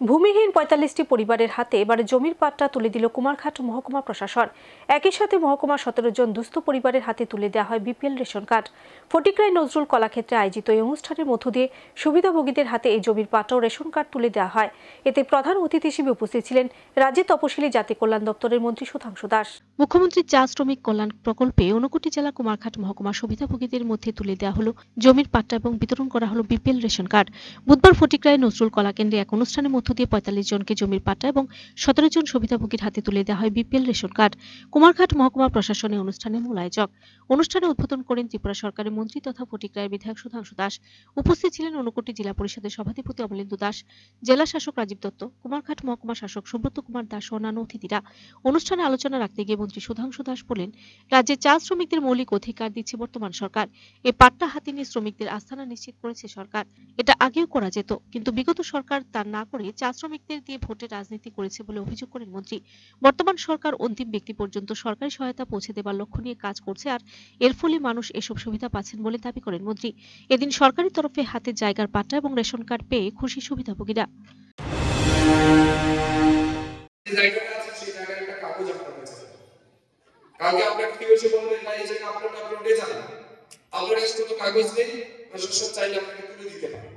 ভূমিহীন ৪৫টি পরিবারের হাতে এবারে জমির পাট্টা তুলে দিল কুমারঘাট মহকুমা প্রশাসন। একই সাথে মহকুমা ১৭ জন দুস্থ পরিবারের হাতে তুলে দেওয়া হয় BPL ration card. Fatikroy Nazrul কলাক্ষেত্রে আয়োজিত এই অনুষ্ঠানের মধ্য দিয়ে সুবিধাভোগীদের হাতে এই জমির পাট্টা ও রেশন কার্ড তুলে দেওয়া হয়। এতে প্রধান অতিথি হিসেবে উপস্থিত ছিলেন রাজ্যের তপশিলি জাতি কল্যাণ দপ্তরের মন্ত্রী সুধাংশু দাস। মুখ্যমন্ত্রী চা শ্রমিক কল্যাণ প্রকল্পে ঊনকোটি জেলা কুমারঘাট মহকুমা সুবিধাভোগীদের মধ্যে তুলে দেওয়া হলো জমির পাট্টা এবং বিতরণ করা হলো বিপিএল রেশন কার্ড। বুধবার ফটিকরাই নজরুল কলাকেন্দ্রে এক অনুষ্ঠানের মধ্য দিয়ে ৪৫ জনকে জমির পাট্টা এবং ১৭ জন সুবিধাভোগীর হাতে তুলে দেওয়া হয় বিপিএল রেশন কার্ড। কুমারঘাট মহকুমা প্রশাসনের অনুষ্ঠানে মূল আয়োজক। অনুষ্ঠানে উদ্বোধন করেন ত্রিপুরা সরকারের মন্ত্রী তথা ফটিকরায়ের বিধায়ক সুধাংশু দাস। উপস্থিত ছিলেন ঊনকোটি জেলা পরিষদের সভাধিপতি অমলেন্দু দাস, জেলা শাসক রাজীব দত্ত, কুমারঘাট মহকুমা শাসক সুব্রত কুমার দাস ও অন্যান্য অতিথিরা। অনুষ্ঠানে আলোচনা রাখতে গিয়ে মন্ত্রী সুধাংশু দাস বলেন, রাজ্যে চা শ্রমিকদের মৌলিক অধিকার দিচ্ছে বর্তমান সরকার। এই পাট্টা হাতে নিয়ে শ্রমিকদের আস্থানা নিশ্চিত করেছে সরকার। এটা আগেও করা যেত, কিন্তু বিগত সরকার তা না করে চা শ্রমিকদের দিয়ে ভোটের রাজনীতি করেছে বলে অভিযোগ করেন মন্ত্রী। বর্তমান সরকার অন্তিম ব্যক্তি পর্যন্ত সরকারি সহায়তা পৌঁছে দেবার লক্ষ্য নিয়ে কাজ করছে, আর এর ফলে মানুষ এসব সুবিধা পাচ্ছেন বলে দাবি করেন মন্ত্রী। এদিন সরকারি তরফে হাতে জায়গার পাট্টা এবং রেশন কার্ড পেয়ে খুশি সুবিধাভোগীরা। কালকে আপনাকে কি হয়েছে বলবেন না, এই জায়গায় আপনার নাম উঠে যান, আপনার কাছে কোনো কাগজ নেই, প্রশাসন চাইলে আপনাকে তুলে দিতে পারে।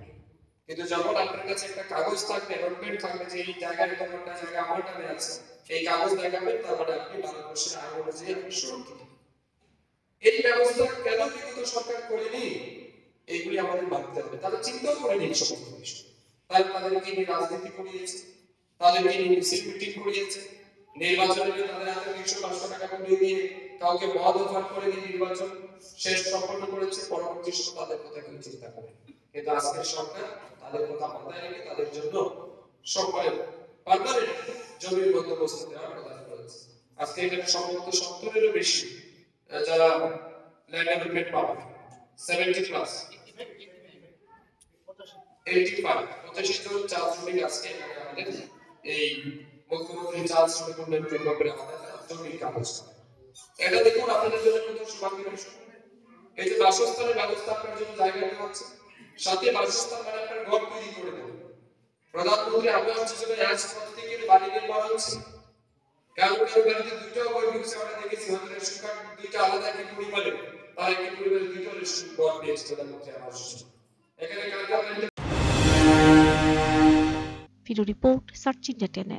কিন্তু যখন আপনার কাছে একটা কাগজ থাকবে, ডকুমেন্ট থাকবে যে এই জায়গায় একটা জায়গা আমার নামে আছে, এই কাগজ দেখাবেন, তারপরে আপনি ভারতবর্ষের আইন অনুযায়ী আপনি সুরক্ষিত। এই ব্যবস্থা কেন বিগত সরকার করেনি, এইগুলি আমাদের ভাবতে হবে। তারা চিন্তাও করেনি এই সমস্ত বিষয়। তাদেরকে নিয়ে রাজনীতি করিয়েছে, তাদেরকে নিয়ে মিছিল মিটিং করিয়েছে, নির্বাচনে তাদের হাতে ৩০০-৫০০ টাকা করে দিয়ে কাউকে মদ অফার করে দিয়ে নির্বাচন শেষ সম্পন্ন করেছে। পরবর্তী সময় তাদের কথা কেউ চিন্তা করে, কিন্তু আজকের সরকার তাদের কথা মাথায় রেখে তাদের জন্য সরকারের পার্মানেন্ট জমির বন্দোবস্ত দেওয়ার কথা করেছে। আজকে এখানে সম্ভবত ৭০-এরও বেশি যারা ল্যান্ড ডেভেলপমেন্ট পাবে, 70+, 85 জন চা শ্রমিক আজকে আমাদের এই মুখ্যমন্ত্রী চা শ্রমিক উন্নয়ন প্রকল্পের জমির কাগজ। এটা দেখুন আপনাদের জন্য কত সৌভাগ্যের বিষয়। এই যে বাসস্থানের ব্যবস্থা আপনার জন্য জায়গা দেওয়া হচ্ছে, সাথে বাসস্থান মানে আপনার ঘর তৈরি করে দেবে। প্রধানমন্ত্রী আবাস যোজনায় আজ প্রত্যেকের বাড়ি নির্মাণ হচ্ছে। কারো কারো বাড়িতে দুইটাও ঘর ঢুকছে, আমরা দেখেছি হয়তো রেশন কার্ড দুইটা আলাদা একই পরিবারে, তার একই পরিবারে দুইটা রেশন ঘর পেয়েছে প্রধানমন্ত্রী আবাস যোজনা। এখানে কালকে রিপোর্ট সার্চ ইন্ডিয়া।